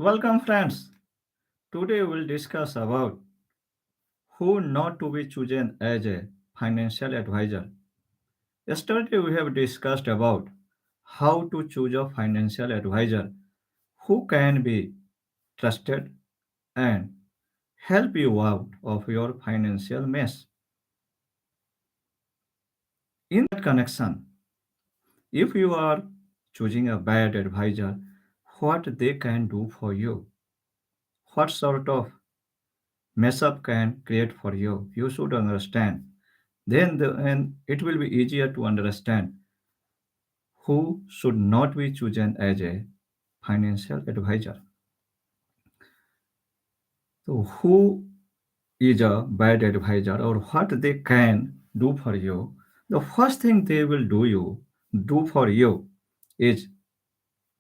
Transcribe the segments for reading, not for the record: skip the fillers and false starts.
Welcome friends. Today we'll discuss about who not to be chosen as a financial advisor. Yesterday we have discussed about how to choose a financial advisor who can be trusted and help you out of your financial mess. In that connection, if you are choosing a bad advisor, what they can do for you, what sort of mess up can create for you, you should understand. And it will be easier to understand who should not be chosen as a financial advisor. So, who is a bad advisor or what they can do for you? The first thing they will do for you is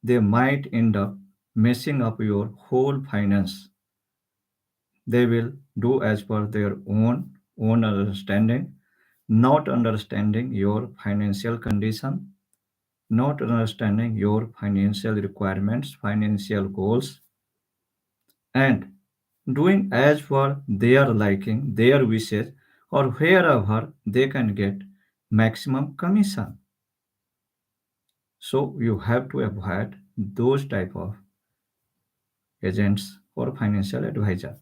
they might end up messing up your whole finance. They will do as per their own understanding, not understanding your financial condition, not understanding your financial requirements, financial goals, and doing as per their liking, their wishes, or wherever they can get maximum commission. So you have to avoid those type of agents or financial advisor.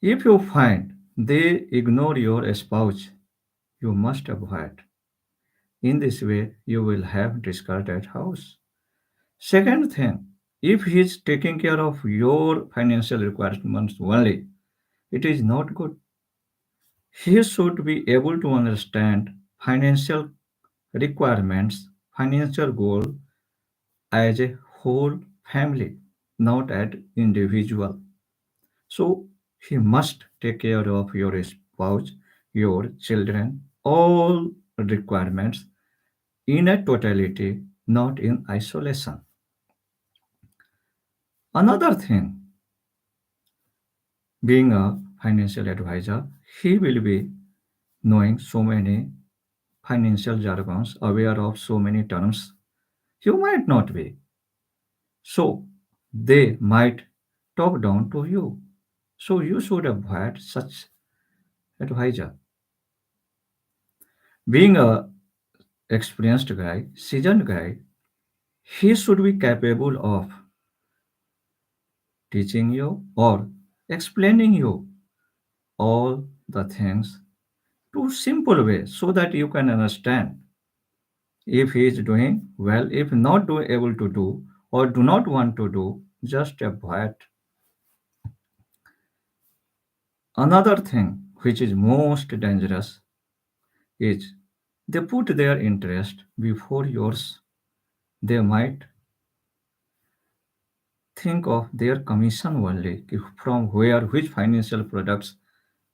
If you find they ignore your spouse, you must avoid. In this way, you will have discarded house. Second thing, if he is taking care of your financial requirements only, it is not good. He should be able to understand financial requirements, financial goal as a whole family, not as individual. So he must take care of your spouse, your children, all requirements in a totality, not in isolation. Another thing, being a financial advisor, he will be knowing so many financial jargons, aware of so many terms. You might not be. So they might talk down to you. So you should avoid such advisor. Being a experienced guy, seasoned guy, he should be capable of teaching you or explaining you all the things to simple way so that you can understand if he is doing well, if not able to do or do not want to do, just avoid. Another thing which is most dangerous is they put their interest before yours. They might think of their commission only, from where which financial products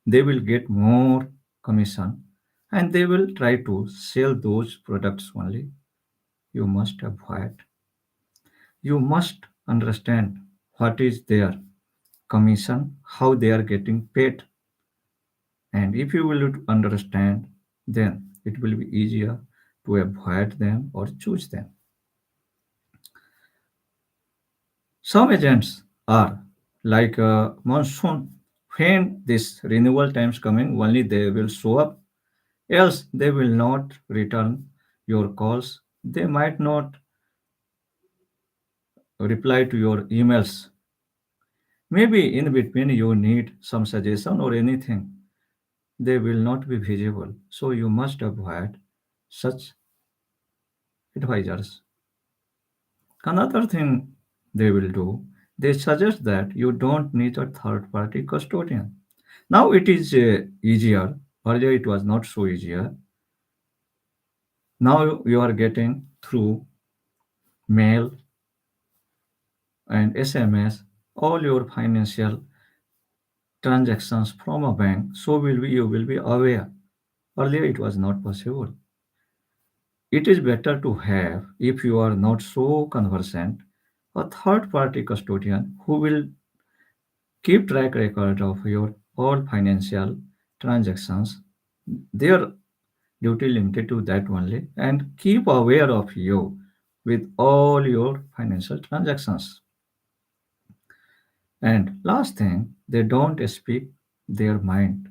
they will get more commission, and they will try to sell those products only. You must avoid. You must understand what is their commission, how they are getting paid, and if you will understand, then it will be easier to avoid them or choose them. Some agents are like a monsoon. When this renewal times coming, only they will show up. Else they will not return your calls. They might not reply to your emails. Maybe in between you need some suggestion or anything. They will not be visible. So you must avoid such advisors. Another thing they will do, they suggest that you don't need a third party custodian. Now it is easier. Earlier it was not so easier. Now you are getting through mail and SMS all your financial transactions from a bank. So will be you will be aware. Earlier it was not possible. It is better to have, if you are not so conversant, a third party custodian who will keep track record of your all financial transactions. Their duty limited to that only and keep aware of you with all your financial transactions. And last thing, they don't speak their mind.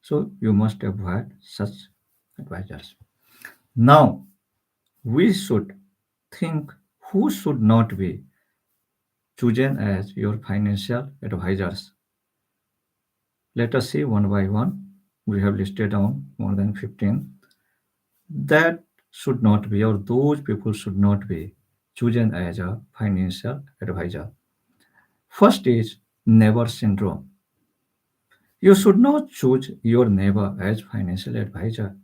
So you must avoid such advisors. Now, we should think who should not be chosen as your financial advisors. Let us see one by one. We have listed down more than 15. That should not be, or those people should not be chosen as a financial advisor. First is neighbor syndrome. You should not choose your neighbor as financial advisor.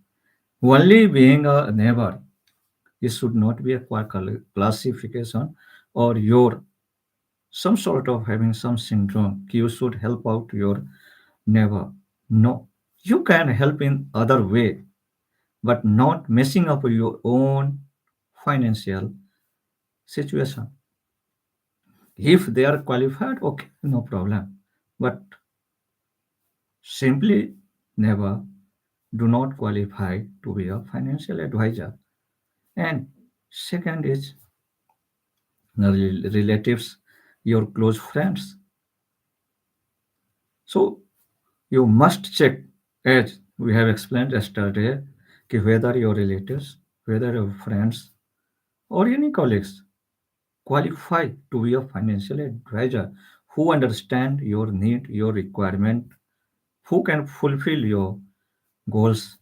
Only being a neighbor, it should not be a classification or your some sort of having some syndrome. You should help out your neighbor. No, you can help in other way, but not messing up your own financial situation. If they are qualified, okay, no problem. But simply never do not qualify to be a financial advisor. And second is the relatives, your close friends. So you must check, as we have explained yesterday, whether your relatives, whether your friends, or any colleagues qualify to be a financial advisor who understand your need, your requirement, who can fulfill your goals.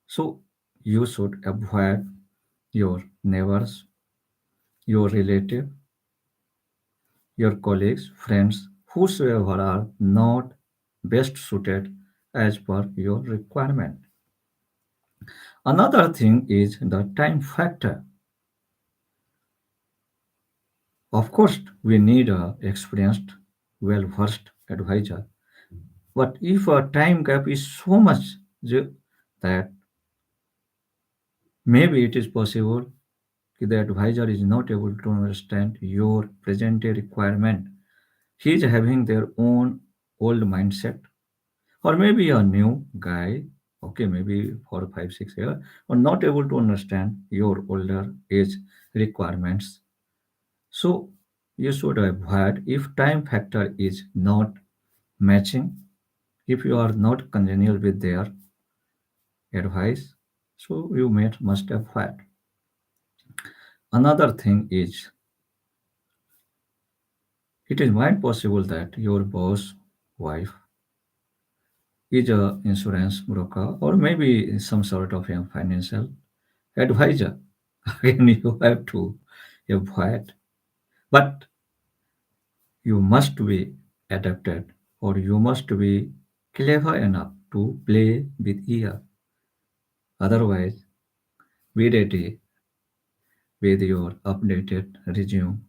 So you should avoid your neighbors, your relative, your colleagues, friends, whosoever are not best suited as per your requirement. Another thing is the time factor. Of course, we need a experienced, well-versed advisor. But if a time gap is so much that maybe it is possible the advisor is not able to understand your present day requirement. He is having their own old mindset, or maybe a new guy, okay, maybe 4, 5, 6 years, or not able to understand your older age requirements. So you should avoid if time factor is not matching, if you are not congenial with their advice, so you must avoid. Another thing is it is might possible that your boss wife is a insurance broker or maybe some sort of a financial advisor. Again, you have to avoid, but you must be adapted or you must be clever enough to play with ear. Otherwise, be ready with your updated resume.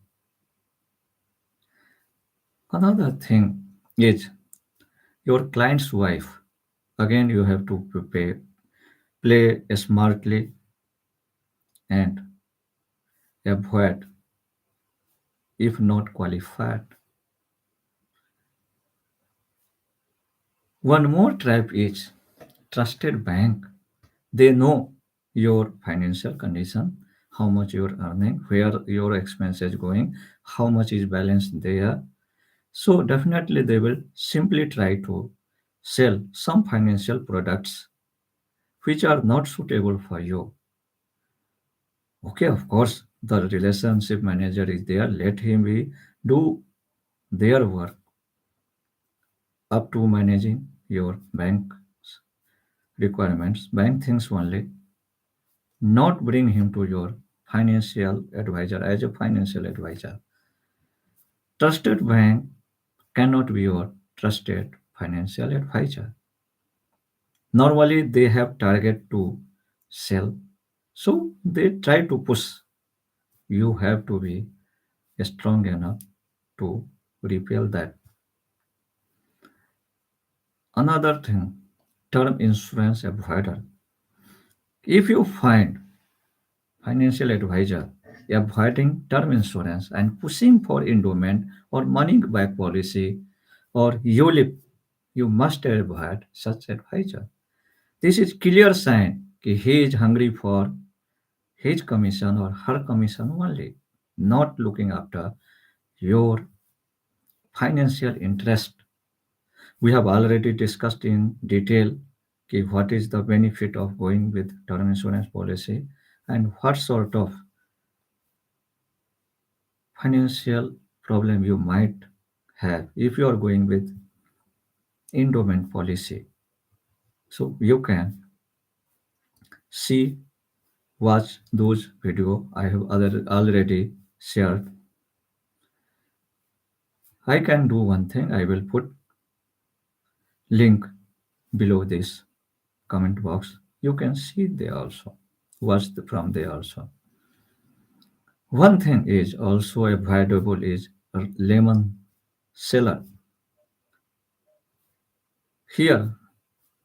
Another thing is your client's wife. Again, you have to play smartly and avoid if not qualified. One more trap is trusted bank. They know your financial condition, how much you're earning, where your expenses going, how much is balance there. So definitely they will simply try to sell some financial products which are not suitable for you. Okay, of course, the relationship manager is there. Let him be do their work up to managing your bank requirements, bank things only, not bring him to your financial advisor as a financial advisor. Trusted bank cannot be your trusted financial advisor. Normally, they have target to sell, so they try to push. You have to be strong enough to repel that. Another thing, term insurance avoider. If you find financial advisor avoiding term insurance and pushing for endowment or money back policy or ULIP, you must avoid such advisor. This is clear sign that he is hungry for his commission or her commission only, not looking after your financial interest. We have already discussed in detail what is the benefit of going with term insurance policy and what sort of financial problem you might have if you are going with endowment policy. So you can see, watch those video I have already shared. I can do one thing. I will put link below this comment box. You can see there also. Watch from there also. One thing is also avoidable is lemon seller. Here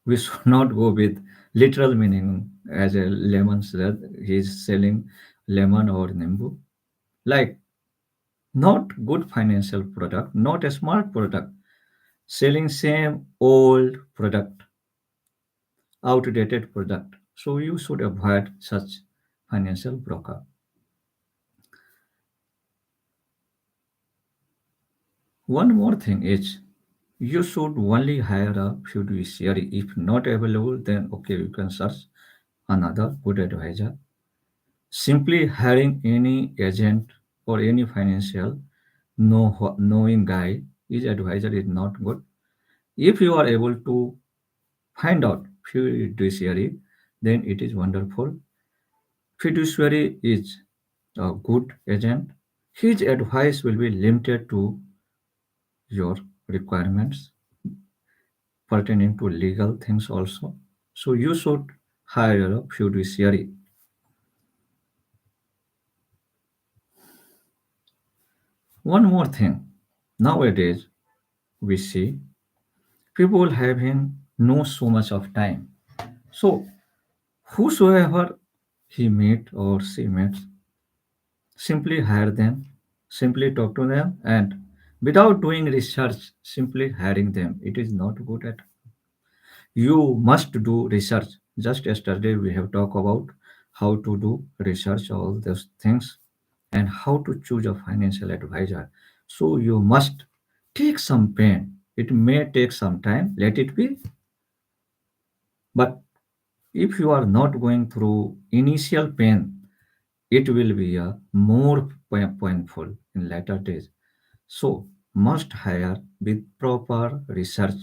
we should not go with literal meaning as a lemon seller. He is selling lemon or nimbu. Like not good financial product, not a smart product, selling same old product, outdated product. So you should avoid such financial broker. One more thing is you should only hire a fiduciary. If not available, then okay, you can search another good advisor. Simply hiring any agent or any financial knowing guy is advisor is not good. If you are able to find out fiduciary, then it is wonderful. Fiduciary is a good agent. His advice will be limited to your requirements pertaining to legal things also. So you should hire a fiduciary. One more thing. Nowadays, we see people having no so much of time. So whosoever he meet or she meets, simply hire them, simply talk to them, and without doing research, simply hiring them. It is not good at. You must do research. Just yesterday we have talked about how to do research, all those things, and how to choose a financial advisor. So you must take some pain. It may take some time, let it be. But if you are not going through initial pain, it will be a more painful in later days. So must hire with proper research.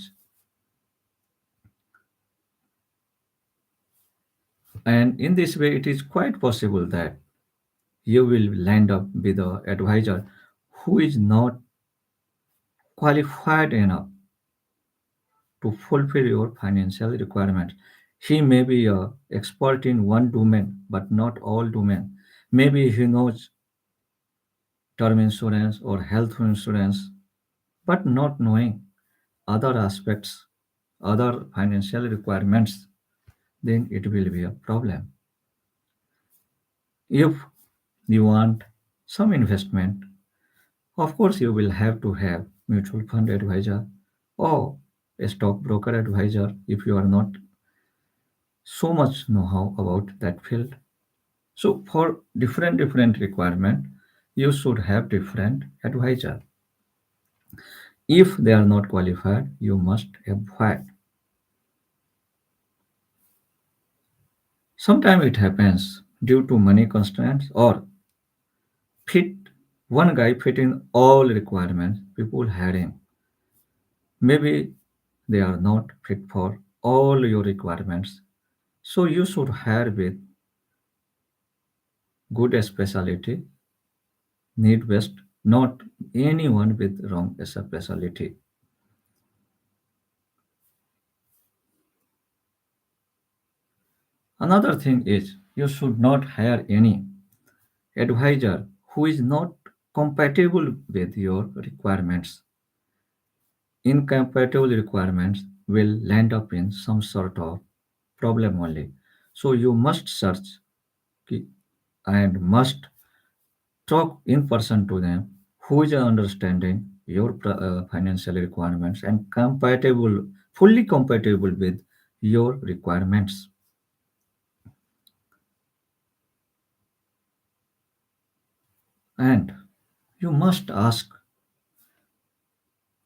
And in this way, it is quite possible that you will land up with an advisor who is not qualified enough to fulfill your financial requirements. He may be a expert in one domain, but not all domain. Maybe he knows term insurance or health insurance, but not knowing other aspects, other financial requirements, then it will be a problem. If you want some investment, of course, you will have to have mutual fund advisor or a stockbroker advisor if you are not so much know-how about that field. So for different requirement, you should have different advisor. If they are not qualified, you must avoid. Sometimes it happens due to money constraints or fit one guy fitting all requirements people hiring. Maybe they are not fit for all your requirements. So you should hire with good specialty, need best, not anyone with wrong specialty. Another thing is you should not hire any advisor who is not compatible with your requirements. Incompatible requirements will land up in some sort of problem only. So you must search and must talk in person to them who is understanding your financial requirements and compatible, fully compatible with your requirements. And you must ask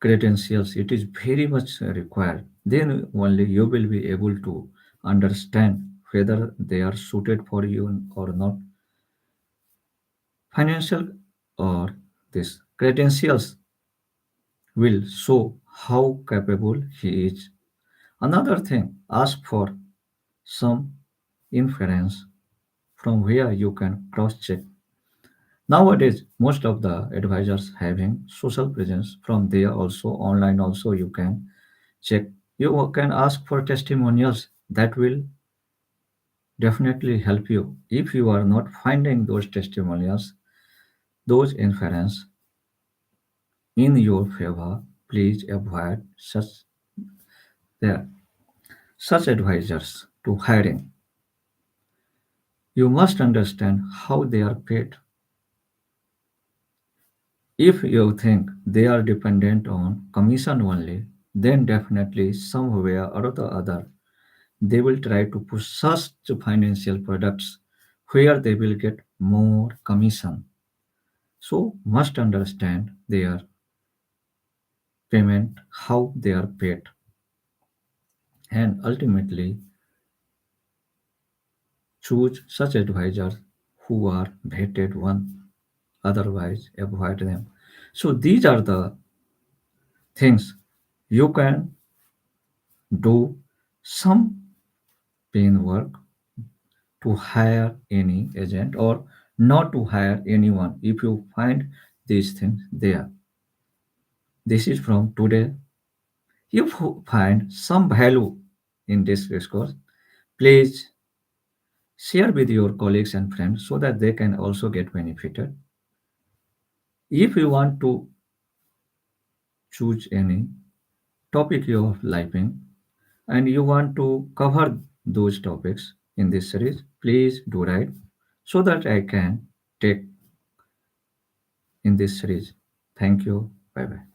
credentials. It is very much required. Then only you will be able to understand whether they are suited for you or not. Financial or this credentials will show how capable he is. Another thing, ask for some inference from where you can cross check. Nowadays, most of the advisors having social presence from there also online also you can check. You can ask for testimonials that will definitely help you. If you are not finding those testimonials, those inference in your favor, please avoid there such advisors to hiring. You must understand how they are paid. If you think they are dependent on commission only, then definitely somewhere or the other they will try to push such financial products where they will get more commission. So must understand their payment, how they are paid, and ultimately choose such advisors who are vetted one, otherwise avoid them. So these are the things you can do some pain work to hire any agent or not to hire anyone if you find these things there. This is from today. If you find some value in this discourse, please share with your colleagues and friends so that they can also get benefited. If you want to choose any topic you are liking and you want to cover those topics in this series, please do write so that I can take in this series. Thank you. Bye bye.